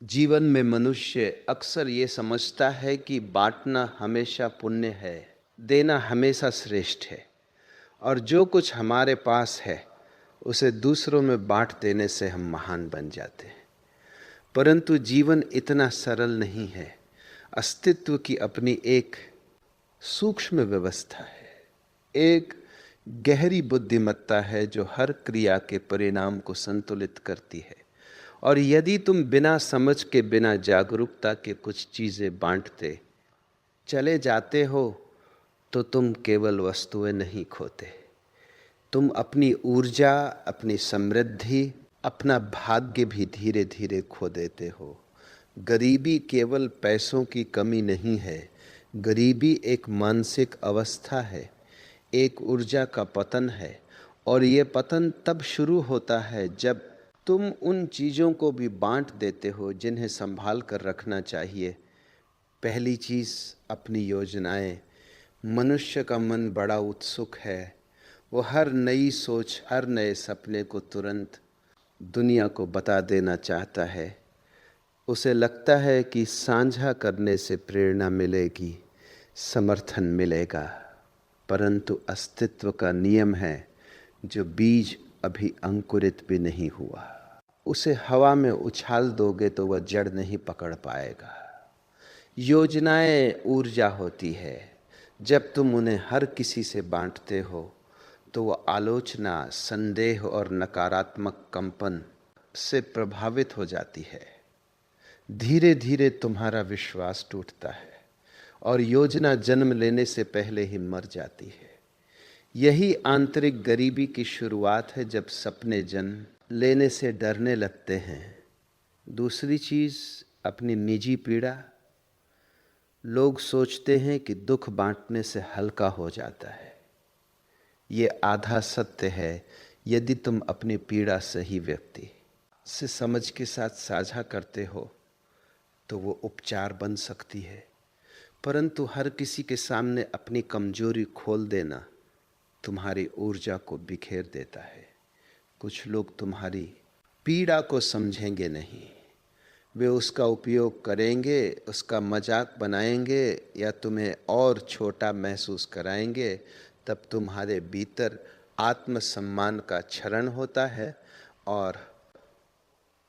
जीवन में मनुष्य अक्सर ये समझता है कि बांटना हमेशा पुण्य है, देना हमेशा श्रेष्ठ है और जो कुछ हमारे पास है उसे दूसरों में बांट देने से हम महान बन जाते हैं। परंतु जीवन इतना सरल नहीं है। अस्तित्व की अपनी एक सूक्ष्म व्यवस्था है, एक गहरी बुद्धिमत्ता है जो हर क्रिया के परिणाम को संतुलित करती है। और यदि तुम बिना समझ के, बिना जागरूकता के कुछ चीज़ें बांटते चले जाते हो तो तुम केवल वस्तुएं नहीं खोते, तुम अपनी ऊर्जा, अपनी समृद्धि, अपना भाग्य भी धीरे धीरे खो देते हो। गरीबी केवल पैसों की कमी नहीं है, गरीबी एक मानसिक अवस्था है, एक ऊर्जा का पतन है। और ये पतन तब शुरू होता है जब तुम उन चीज़ों को भी बांट देते हो जिन्हें संभाल कर रखना चाहिए। पहली चीज़, अपनी योजनाएं। मनुष्य का मन बड़ा उत्सुक है, वो हर नई सोच, हर नए सपने को तुरंत दुनिया को बता देना चाहता है। उसे लगता है कि साझा करने से प्रेरणा मिलेगी, समर्थन मिलेगा। परंतु अस्तित्व का नियम है, जो बीज अभी अंकुरित भी नहीं हुआ, उसे हवा में उछाल दोगे तो वह जड़ नहीं पकड़ पाएगा। योजनाएं ऊर्जा होती है। जब तुम उन्हें हर किसी से बांटते हो तो वह आलोचना, संदेह और नकारात्मक कंपन से प्रभावित हो जाती है। धीरे धीरे तुम्हारा विश्वास टूटता है और योजना जन्म लेने से पहले ही मर जाती है। यही आंतरिक गरीबी की शुरुआत है, जब सपने जन्म लेने से डरने लगते हैं। दूसरी चीज़, अपनी निजी पीड़ा। लोग सोचते हैं कि दुख बांटने से हल्का हो जाता है। ये आधा सत्य है। यदि तुम अपनी पीड़ा सही व्यक्ति से समझ के साथ साझा करते हो तो वो उपचार बन सकती है। परंतु हर किसी के सामने अपनी कमजोरी खोल देना तुम्हारी ऊर्जा को बिखेर देता है। कुछ लोग तुम्हारी पीड़ा को समझेंगे नहीं, वे उसका उपयोग करेंगे, उसका मजाक बनाएंगे या तुम्हें और छोटा महसूस कराएंगे। तब तुम्हारे भीतर आत्मसम्मान का क्षरण होता है, और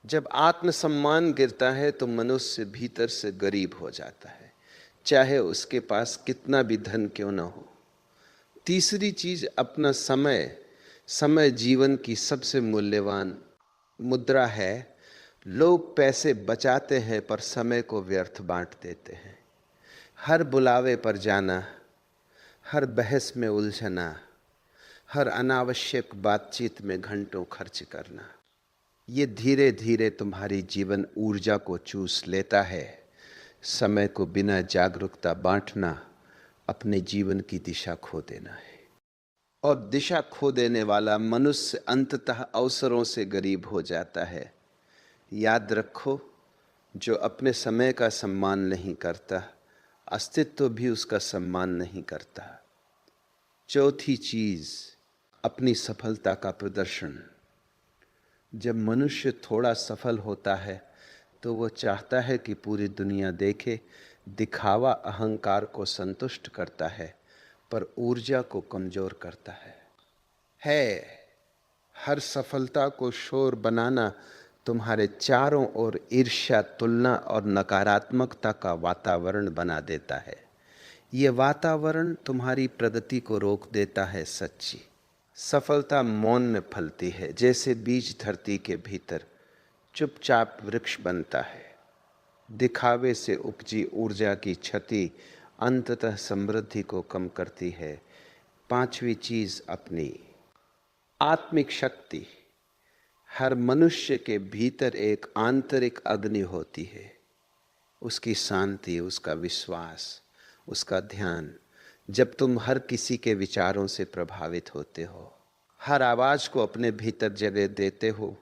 जब आत्मसम्मान गिरता है तो मनुष्य भीतर से गरीब हो जाता है, चाहे उसके पास कितना भी धन क्यों न हो। तीसरी चीज, अपना समय। समय जीवन की सबसे मूल्यवान मुद्रा है। लोग पैसे बचाते हैं पर समय को व्यर्थ बांट देते हैं। हर बुलावे पर जाना, हर बहस में उलझना, हर अनावश्यक बातचीत में घंटों खर्च करना, ये धीरे धीरे तुम्हारी जीवन ऊर्जा को चूस लेता है। समय को बिना जागरूकता बांटना अपने जीवन की दिशा खो देना है, और दिशा खो देने वाला मनुष्य अंततः अवसरों से गरीब हो जाता है। याद रखो, जो अपने समय का सम्मान नहीं करता, अस्तित्व भी उसका सम्मान नहीं करता। चौथी चीज, अपनी सफलता का प्रदर्शन। जब मनुष्य थोड़ा सफल होता है तो वो चाहता है कि पूरी दुनिया देखे। दिखावा अहंकार को संतुष्ट करता है पर ऊर्जा को कमजोर करता है। हर सफलता को शोर बनाना तुम्हारे चारों ओर ईर्ष्या, तुलना और नकारात्मकता का वातावरण बना देता है। ये वातावरण तुम्हारी प्रगति को रोक देता है। सच्ची सफलता मौन में फलती है, जैसे बीज धरती के भीतर चुपचाप वृक्ष बनता है। दिखावे से उपजी ऊर्जा की क्षति अंततः समृद्धि को कम करती है। पांचवी चीज, अपनी आत्मिक शक्ति। हर मनुष्य के भीतर एक आंतरिक अग्नि होती है, उसकी शांति, उसका विश्वास, उसका ध्यान। जब तुम हर किसी के विचारों से प्रभावित होते हो, हर आवाज को अपने भीतर जगह देते हो,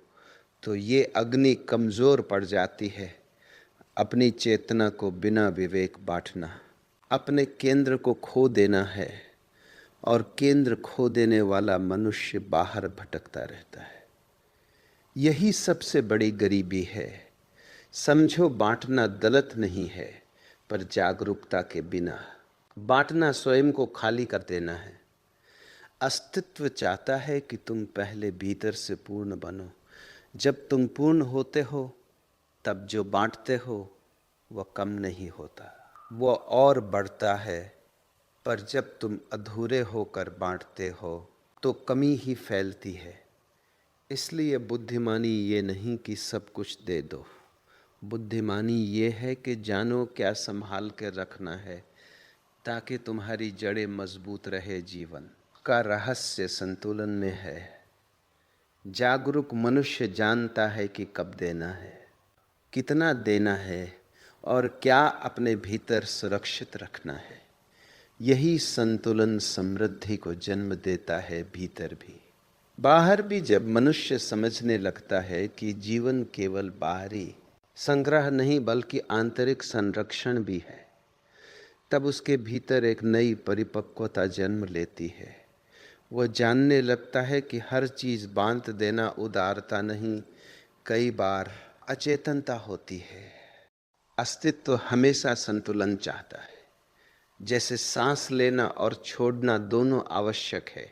तो ये अग्नि कमजोर पड़ जाती है। अपनी चेतना को बिना विवेक बांटना, अपने केंद्र को खो देना है, और केंद्र खो देने वाला मनुष्य बाहर भटकता रहता है। यही सबसे बड़ी गरीबी है। समझो बांटना गलत नहीं है, पर जागरूकता के बिना। बांटना स्वयं को खाली कर देना है। अस्तित्व चाहता है कि तुम पहले भीतर से पूर्ण बनो। जब तुम पूर्ण होते हो तब जो बांटते हो वह कम नहीं होता, वह और बढ़ता है। पर जब तुम अधूरे होकर बांटते हो तो कमी ही फैलती है। इसलिए बुद्धिमानी ये नहीं कि सब कुछ दे दो, बुद्धिमानी ये है कि जानो क्या संभाल के रखना है, ताकि तुम्हारी जड़ें मजबूत रहे। जीवन का रहस्य संतुलन में है। जागरूक मनुष्य जानता है कि कब देना है, कितना देना है और क्या अपने भीतर सुरक्षित रखना है। यही संतुलन समृद्धि को जन्म देता है, भीतर भी बाहर भी। जब मनुष्य समझने लगता है कि जीवन केवल बाहरी संग्रह नहीं बल्कि आंतरिक संरक्षण भी है, तब उसके भीतर एक नई परिपक्वता जन्म लेती है। वह जानने लगता है कि हर चीज़ बांट देना उदारता नहीं, कई बार अचेतनता होती है। अस्तित्व हमेशा संतुलन चाहता है। जैसे सांस लेना और छोड़ना दोनों आवश्यक है।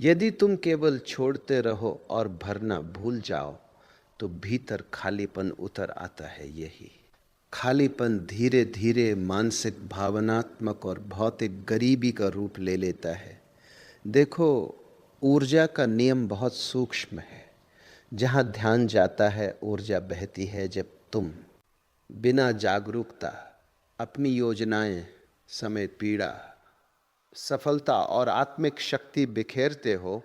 यदि तुम केवल छोड़ते रहो और भरना भूल जाओ तो भीतर खालीपन उतर आता है। यही खालीपन धीरे धीरे मानसिक, भावनात्मक और भौतिक गरीबी का रूप ले लेता है। देखो, ऊर्जा का नियम बहुत सूक्ष्म है। जहाँ ध्यान जाता है ऊर्जा बहती है। जब तुम बिना जागरूकता अपनी योजनाएं, समय, पीड़ा, सफलता और आत्मिक शक्ति बिखेरते हो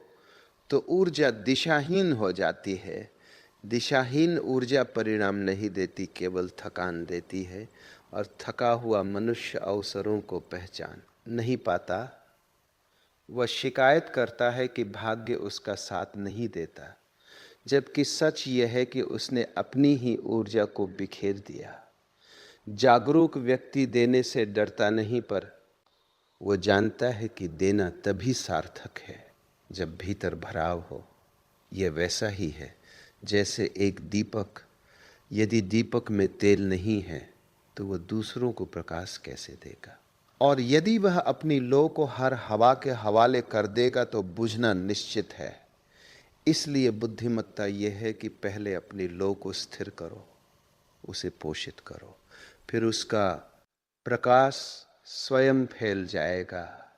तो ऊर्जा दिशाहीन हो जाती है। दिशाहीन ऊर्जा परिणाम नहीं देती, केवल थकान देती है। और थका हुआ मनुष्य अवसरों को पहचान नहीं पाता। वह शिकायत करता है कि भाग्य उसका साथ नहीं देता, जबकि सच यह है कि उसने अपनी ही ऊर्जा को बिखेर दिया। जागरूक व्यक्ति देने से डरता नहीं, पर वो जानता है कि देना तभी सार्थक है जब भीतर भराव हो। यह वैसा ही है जैसे एक दीपक, यदि दीपक में तेल नहीं है तो वह दूसरों को प्रकाश कैसे देगा। और यदि वह अपनी लौ को हर हवा के हवाले कर देगा तो बुझना निश्चित है। इसलिए बुद्धिमत्ता यह है कि पहले अपनी लौ को स्थिर करो, उसे पोषित करो, फिर उसका प्रकाश स्वयं फैल जाएगा।